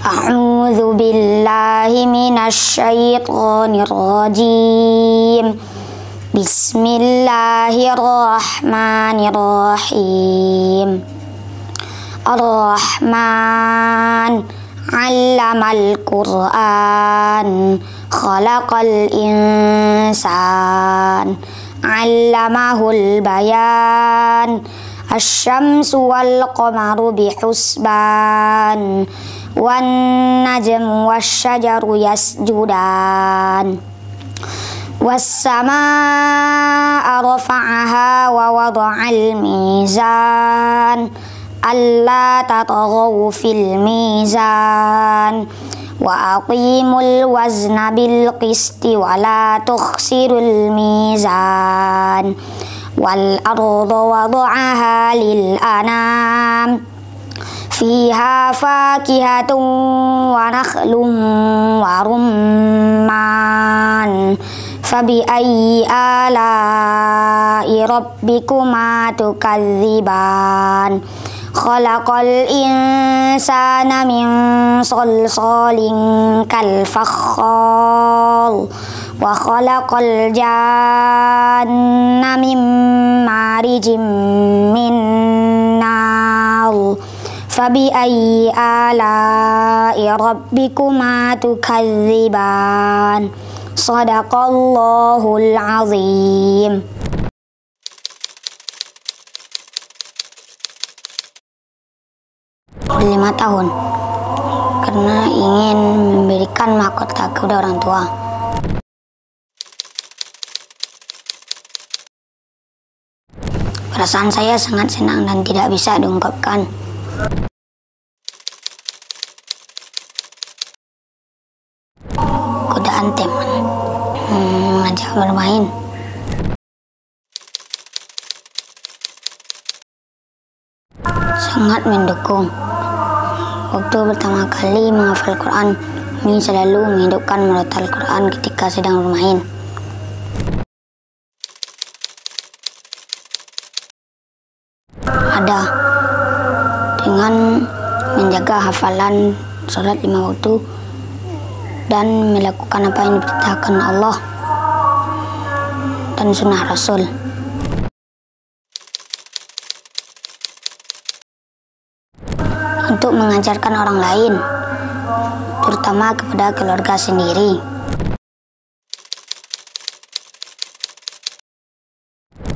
A'udzu billahi minasy syaithanir rajim. Bismillahirrahmanirrahim. Ar-Rahman 'allamal Qur'an, khalaqal insan, 'allamahul bayan. Asy-syamsu wal qamaru bihusban, wan najmu wasyajaru yasjudan. Was-samaa'a rafa'aha wa wada'al mizan, alla tatghaw fil mizan. Wa aqimul wazna bil qisti wa la tukhsirul mizan. Wal arda wada'aha lil anam, fiha fakihatun wa nakhlun wa rumman. Fabi ayyi ala'i rabbikuma tukadziban. Khalaqal insana min salsalin kal fakhar, wa khalaqal janna min marijim min nar. Fabi ayyi ala'i rabbikuma tukadziban. Shadaqallahul azim. 5 tahun karena ingin memberikan mahkota kepada orang tua. Perasaan saya sangat senang dan tidak bisa diungkapkan. Godaan teman, mengajak bermain. Sangat mendukung. Waktu pertama kali menghafal Quran, Umi selalu menghidupkan murotal Quran ketika sedang bermain. Ada dengan menjaga hafalan salat 5 waktu dan melakukan apa yang diperintahkan Allah dan sunnah Rasul. Untuk mengajarkan orang lain, terutama kepada keluarga sendiri.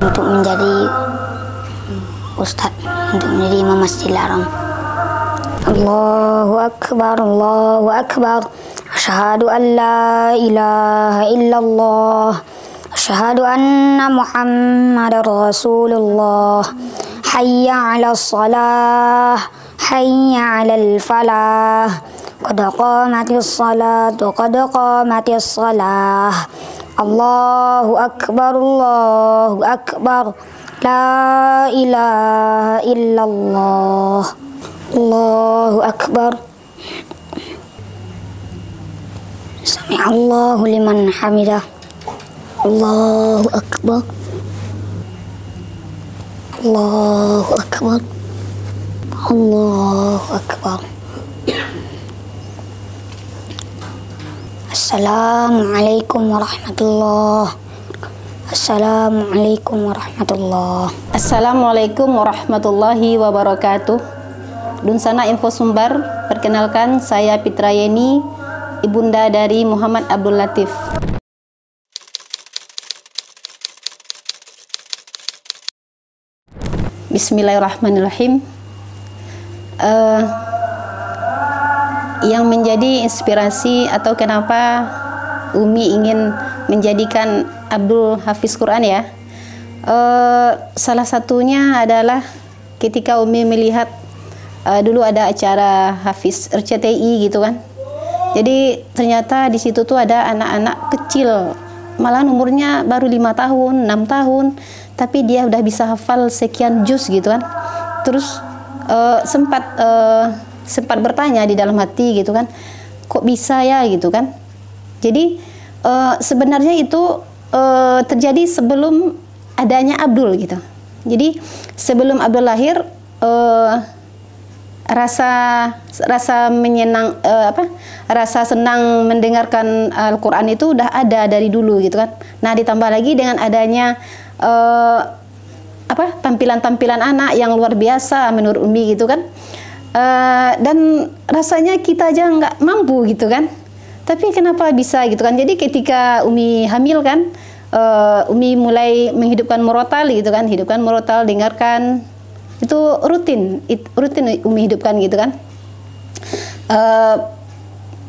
Untuk menjadi ustadz, untuk menjadi imam Masjidil Haram. Allahu Akbar, Allahu Akbar. Asyhadu an la ilaha illallah. Asyhadu anna Muhammadar Rasulullah. Hayya 'alas shalah, hayya 'alal falah. Qad qamatis salatu, qad qamatis salah. Allahu Akbar, Allahu Akbar. La ilaha illallah. Allahu Akbar. Sami'allahu liman hamidah. Allahu Akbar. Allahu Akbar. Allahu Akbar. Assalamualaikum warahmatullahi. Assalamualaikum warahmatullahi. Assalamualaikum warahmatullahi wabarakatuh. Dunsana Info Sumbar, perkenalkan saya Fitra Yeni, ibunda dari Muhammad Abdul Latif. Bismillahirrahmanirrahim. Yang menjadi inspirasi atau kenapa Umi ingin menjadikan Abdul Hafiz Quran ya, salah satunya adalah ketika Umi melihat dulu ada acara Hafiz RCTI gitu kan. Jadi ternyata di situ tuh ada anak-anak kecil, malah umurnya baru 5 tahun, 6 tahun, tapi dia udah bisa hafal sekian juz gitu kan. Terus sempat bertanya di dalam hati gitu kan, kok bisa ya gitu kan. Jadi sebenarnya itu terjadi sebelum adanya Abdul gitu. Jadi sebelum Abdul lahir, rasa rasa senang mendengarkan Al-Quran itu udah ada dari dulu gitu kan. Nah, ditambah lagi dengan adanya tampilan-tampilan anak yang luar biasa menurut Umi gitu kan. Dan rasanya kita aja nggak mampu gitu kan. Tapi kenapa bisa gitu kan. Jadi ketika Umi hamil kan, Umi mulai menghidupkan murotal gitu kan. Hidupkan murotal, dengarkan. Itu rutin Umi hidupkan gitu kan.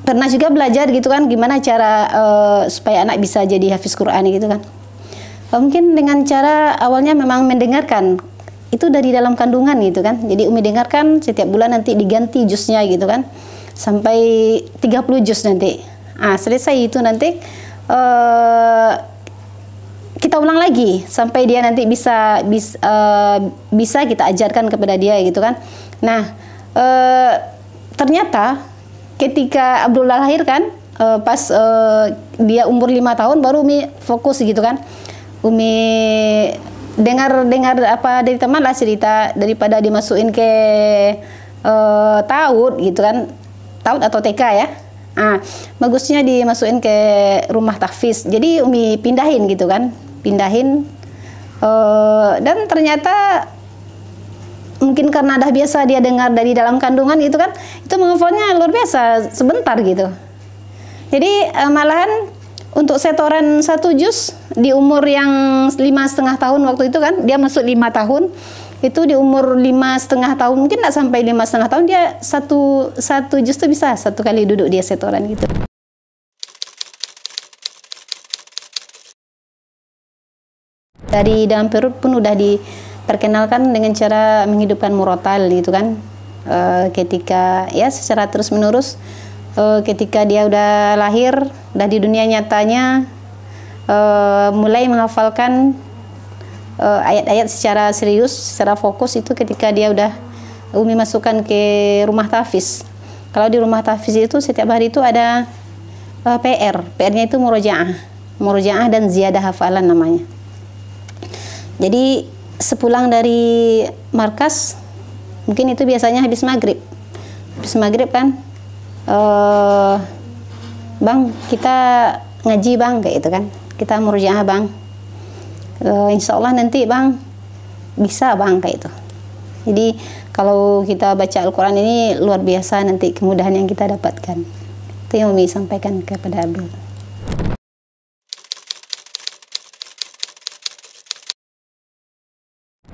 Pernah juga belajar gitu kan gimana cara supaya anak bisa jadi hafiz Quran gitu kan. Mungkin dengan cara awalnya memang mendengarkan itu dari dalam kandungan gitu kan. Jadi Umi dengarkan setiap bulan nanti diganti jusnya gitu kan, sampai 30 jus nanti. Selesai itu nanti kita ulang lagi sampai dia nanti bisa kita ajarkan kepada dia gitu kan. Nah, ternyata ketika Abdullah lahir kan, pas dia umur 5 tahun baru Umi fokus gitu kan. Umi dengar apa dari teman lah cerita, daripada dimasukin ke TAUD gitu kan, TAUD atau TK ya. Bagusnya dimasukin ke rumah tahfiz. Jadi Umi pindahin gitu kan, dan ternyata mungkin karena dah biasa dia dengar dari dalam kandungan gitu kan, itu menghafalnya luar biasa sebentar gitu. Jadi malahan untuk setoran 1 juz di umur yang 5,5 tahun waktu itu kan, dia masuk 5 tahun, itu di umur 5,5 tahun, mungkin nggak sampai 5,5 tahun, dia satu juz itu bisa 1 kali duduk dia setoran gitu. Dari dalam perut pun udah diperkenalkan dengan cara menghidupkan murotal gitu kan. Ketika ya secara terus menerus, ketika dia udah lahir, udah di dunia nyatanya, mulai menghafalkan ayat-ayat secara serius, secara fokus itu ketika dia udah Umi masukkan ke rumah tahfiz. Kalau di rumah tahfiz itu setiap hari itu ada PR-nya itu murojaah dan ziyadah hafalan namanya. Jadi sepulang dari markas, mungkin itu biasanya habis maghrib kan, Bang, kita ngaji Bang, kayak itu kan, kita murojaah Bang, insya Allah nanti Bang bisa Bang, kayak itu. Jadi kalau kita baca Al-Quran ini luar biasa nanti kemudahan yang kita dapatkan. Itu yang Umi sampaikan kepada Abdul.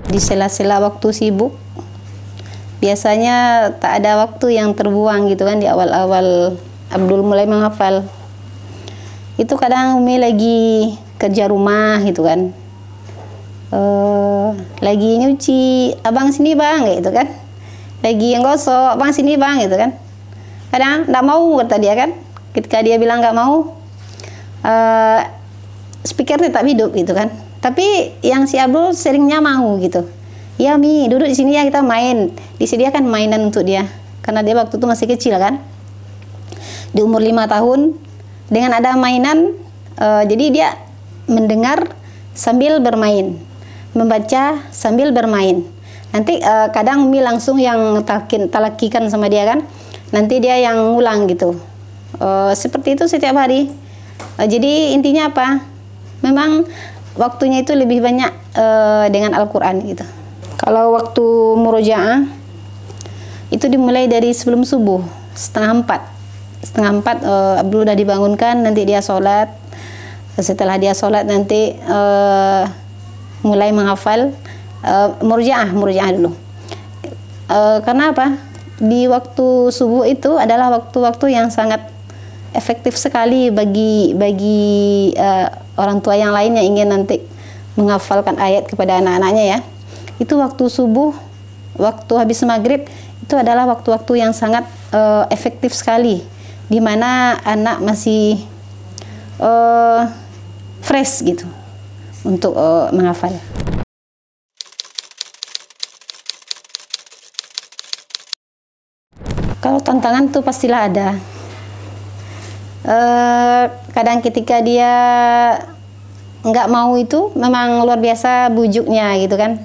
Di sela-sela waktu sibuk, biasanya tak ada waktu yang terbuang gitu kan. Di awal-awal Abdul mulai menghafal, itu kadang Umi lagi kerja rumah gitu kan, lagi nyuci, Abang sini Bang, gitu kan, lagi gosok, Abang sini Bang, gitu kan. Kadang nggak mau kata dia kan. Ketika dia bilang nggak mau, speaker tetap hidup gitu kan. Tapi yang si Abdul seringnya mau gitu. Ya Mi, duduk di sini ya, kita main. Disediakan mainan untuk dia. Karena dia waktu itu masih kecil kan. Di umur 5 tahun, dengan ada mainan, jadi dia mendengar sambil bermain, membaca sambil bermain. Nanti kadang Umi langsung yang talakikan sama dia kan. Nanti dia yang ngulang gitu. Seperti itu setiap hari. Jadi intinya apa? Memang waktunya itu lebih banyak dengan Al-Quran gitu. Kalau waktu murojaah itu dimulai dari sebelum subuh, setengah empat Abdul udah dibangunkan, nanti dia sholat. Setelah dia sholat nanti mulai menghafal murojaah dulu. Karena apa? Di waktu subuh itu adalah waktu-waktu yang sangat efektif sekali bagi orang tua yang lain yang ingin nanti menghafalkan ayat kepada anak-anaknya ya. Itu waktu subuh, waktu habis maghrib, itu adalah waktu-waktu yang sangat efektif sekali, di mana anak masih fresh gitu untuk menghafal. Kalau tantangan tuh pastilah ada. Kadang ketika dia nggak mau itu memang luar biasa bujuknya gitu kan.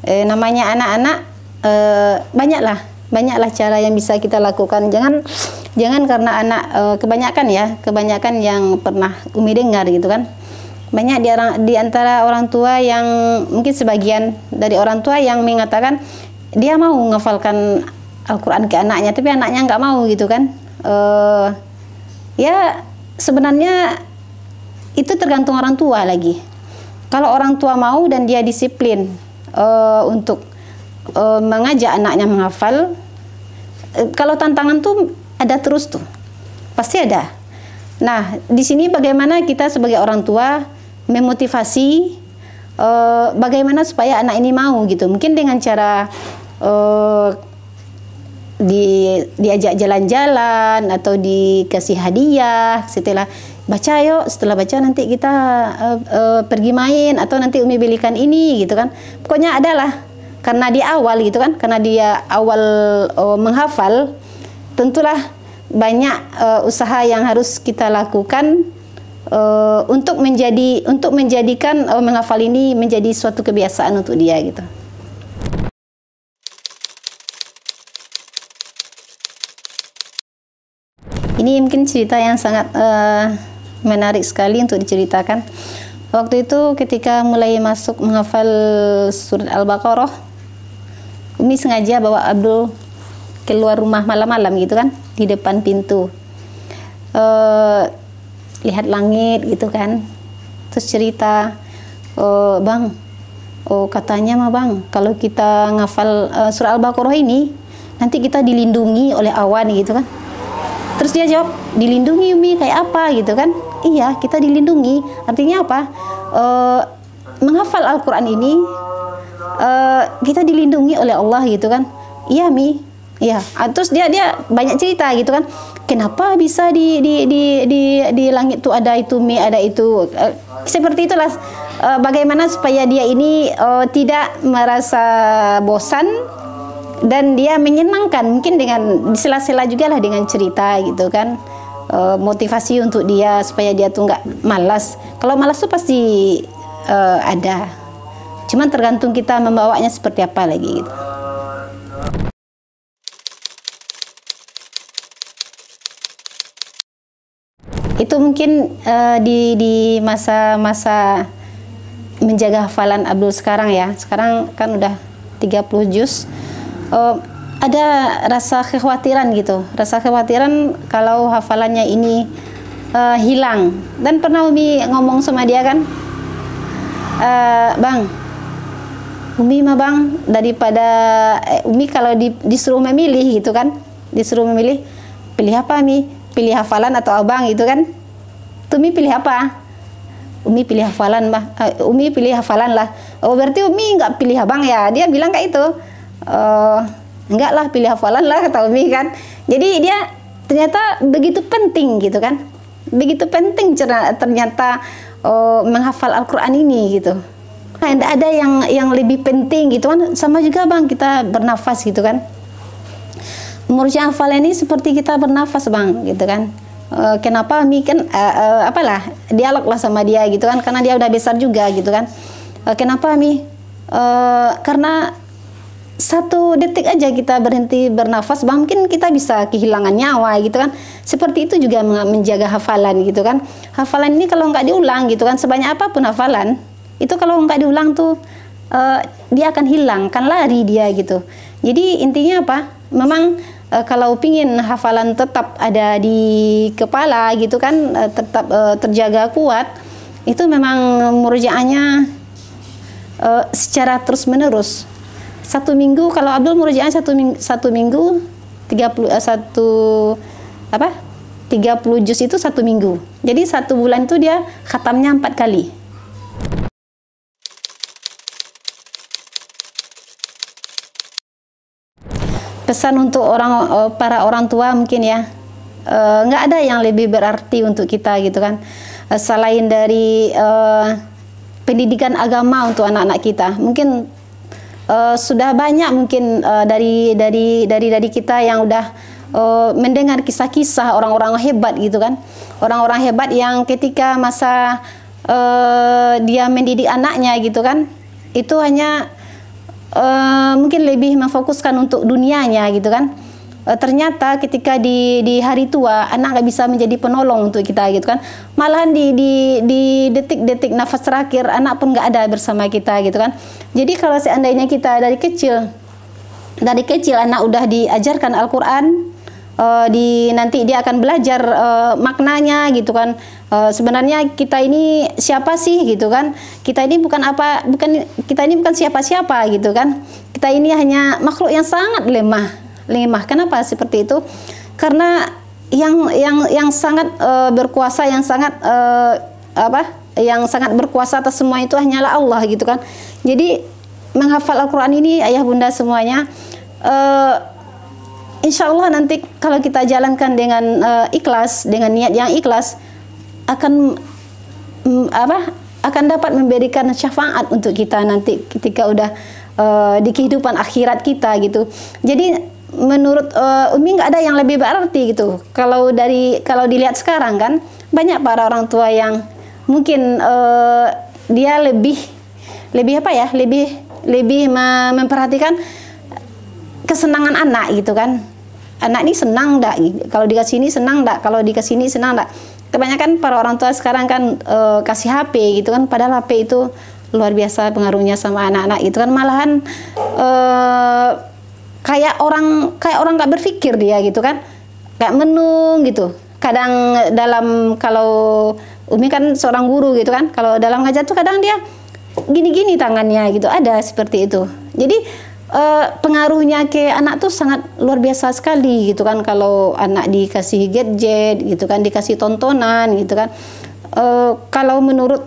Namanya anak-anak banyaklah banyaklah cara yang bisa kita lakukan. Jangan karena anak kebanyakan yang pernah Umi dengar gitu kan, banyak di antara orang tua yang mungkin sebagian dari orang tua yang mengatakan dia mau menghafalkan Al-Quran ke anaknya, tapi anaknya nggak mau gitu kan. Ya sebenarnya itu tergantung orang tua lagi. Kalau orang tua mau dan dia disiplin untuk mengajak anaknya menghafal, kalau tantangan tuh ada terus tuh, pasti ada. Nah, di sini bagaimana kita sebagai orang tua memotivasi bagaimana supaya anak ini mau gitu. Mungkin dengan cara diajak jalan-jalan atau dikasih hadiah setelah baca, yuk setelah baca nanti kita pergi main, atau nanti Umi belikan ini gitu kan. Pokoknya adalah karena di awal gitu kan, karena dia awal menghafal, tentulah banyak usaha yang harus kita lakukan untuk menjadikan menghafal ini menjadi suatu kebiasaan untuk dia gitu. Ini mungkin cerita yang sangat menarik sekali untuk diceritakan. Waktu itu ketika mulai masuk menghafal surat Al-Baqarah, Umi sengaja bawa Abdul keluar rumah malam-malam gitu kan, di depan pintu, lihat langit gitu kan, terus cerita, bang, katanya mah bang, kalau kita ngafal surah Al-Baqarah ini nanti kita dilindungi oleh awan gitu kan. Terus dia jawab, dilindungi Umi kayak apa gitu kan? Iya, kita dilindungi. Artinya apa? Menghafal Al-Quran ini kita dilindungi oleh Allah gitu kan? Iya Mi. Iya. Terus dia banyak cerita gitu kan? Kenapa bisa di langit tuh ada itu Mi, ada itu. Seperti itulah. Bagaimana supaya dia ini tidak merasa bosan dan dia menyenangkan, mungkin dengan sela-sela juga lah dengan cerita gitu kan, motivasi untuk dia supaya dia tuh nggak malas. Kalau malas tuh pasti ada, cuman tergantung kita membawanya seperti apa lagi gitu. Itu mungkin di masa-masa menjaga hafalan Abdul sekarang ya. Sekarang kan udah 30 juz. Ada rasa kekhawatiran gitu, rasa kekhawatiran kalau hafalannya ini hilang. Dan pernah Umi ngomong sama dia kan, bang, Umi mah bang, daripada Umi kalau disuruh memilih gitu kan, disuruh memilih, pilih apa Mi? Pilih hafalan atau abang gitu kan? Tuh Umi pilih apa? Umi pilih hafalan bah, Umi pilih hafalan lah. Oh berarti Umi nggak pilih abang ya? Dia bilang kayak itu. Enggak lah, pilih hafalan lah kata Umi kan. Jadi dia ternyata begitu penting gitu kan, begitu penting ternyata menghafal Al-Quran ini gitu. Ada yang lebih penting gitu kan. Sama juga bang, kita bernafas gitu kan. Menurutnya hafalan ini seperti kita bernafas bang gitu kan. Kenapa Umi kan apalah dialog lah sama dia gitu kan, karena dia udah besar juga gitu kan. Kenapa Umi? Karena 1 detik aja kita berhenti bernafas, mungkin kita bisa kehilangan nyawa gitu kan. Seperti itu juga menjaga hafalan gitu kan. Hafalan ini kalau nggak diulang gitu kan, sebanyak apapun hafalan, itu kalau nggak diulang tuh dia akan hilang, kan lari dia gitu. Jadi intinya apa? Memang kalau pingin hafalan tetap ada di kepala gitu kan, tetap terjaga kuat, itu memang murojaahnya secara terus menerus. 1 minggu, kalau Abdul murojaah 1 minggu 30 juz itu 1 minggu. Jadi 1 bulan itu dia khatamnya 4 kali. Pesan untuk para orang tua mungkin ya, nggak ada yang lebih berarti untuk kita gitu kan, selain dari pendidikan agama untuk anak-anak kita. Mungkin sudah banyak mungkin dari kita yang udah mendengar kisah-kisah orang-orang hebat gitu kan, orang-orang hebat yang ketika masa dia mendidik anaknya gitu kan, itu hanya mungkin lebih memfokuskan untuk dunianya gitu kan. Ternyata ketika di hari tua anak nggak bisa menjadi penolong untuk kita gitu kan, malahan di detik-detik nafas terakhir anak pun nggak ada bersama kita gitu kan. Jadi kalau seandainya kita dari kecil anak udah diajarkan Al-Quran, nanti dia akan belajar maknanya gitu kan. Sebenarnya kita ini siapa sih gitu kan? Kita ini bukan siapa-siapa gitu kan. Kita ini hanya makhluk yang sangat lemah. Kenapa seperti itu? Karena yang sangat berkuasa, yang sangat berkuasa atas semua itu hanyalah Allah gitu kan. Jadi menghafal Al-Quran ini ayah bunda semuanya, insya Allah nanti kalau kita jalankan dengan ikhlas, dengan niat yang ikhlas, akan dapat memberikan syafaat untuk kita nanti ketika udah di kehidupan akhirat kita gitu. Jadi menurut Umi nggak ada yang lebih berarti gitu. Kalau dilihat sekarang kan banyak para orang tua yang mungkin dia lebih memperhatikan kesenangan anak gitu kan. Anak ini senang enggak? Kalau dikasih ini senang enggak? Kalau dikasih ini senang enggak? Kebanyakan para orang tua sekarang kan kasih HP gitu kan, padahal HP itu luar biasa pengaruhnya sama anak-anak itu kan, malahan kayak orang nggak berpikir dia gitu kan, kayak menung gitu. Kadang kalau Umi kan seorang guru gitu kan, kalau dalam ngajar tuh kadang dia gini-gini tangannya gitu, ada seperti itu. Jadi pengaruhnya ke anak tuh sangat luar biasa sekali gitu kan. Kalau anak dikasih gadget gitu kan, dikasih tontonan gitu kan, kalau menurut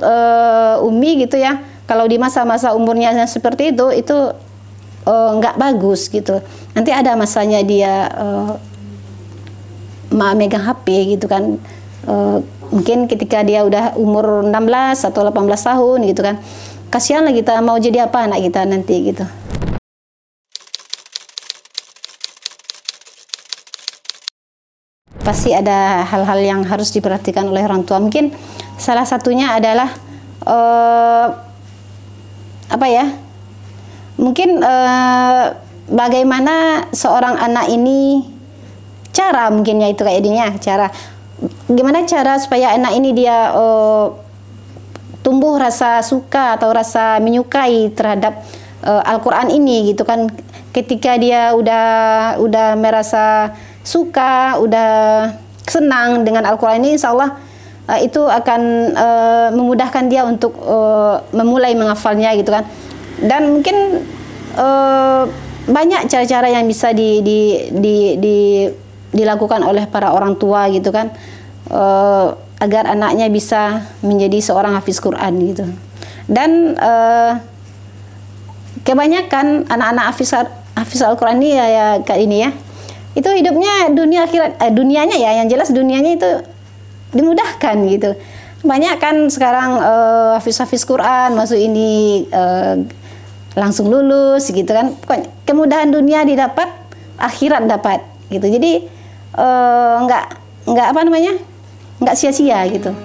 Umi gitu ya, kalau di masa-masa umurnya yang seperti itu nggak bagus gitu. Nanti ada masanya dia megang HP gitu kan, mungkin ketika dia udah umur 16 atau 18 tahun gitu kan, kasihan lah kita, mau jadi apa anak kita nanti gitu. Pasti ada hal-hal yang harus diperhatikan oleh orang tua. Mungkin salah satunya adalah mungkin bagaimana seorang anak ini, mungkin ya itu kayak dia, gimana cara supaya anak ini dia tumbuh rasa suka atau rasa menyukai terhadap Al-Quran ini gitu kan. Ketika dia udah merasa suka, udah senang dengan Al-Quran ini, insya Allah itu akan memudahkan dia untuk memulai menghafalnya gitu kan. Dan mungkin banyak cara-cara yang bisa dilakukan oleh para orang tua gitu kan, agar anaknya bisa menjadi seorang hafiz Quran gitu. Dan kebanyakan anak-anak hafiz Al-Quran ini ya kayak ini ya, itu hidupnya dunia akhirat, dunianya ya, yang jelas dunianya itu dimudahkan gitu. Banyak kan sekarang hafiz Quran masuk ini langsung lulus gitu kan. Kemudahan dunia didapat, akhirat dapat gitu. Jadi nggak sia-sia gitu.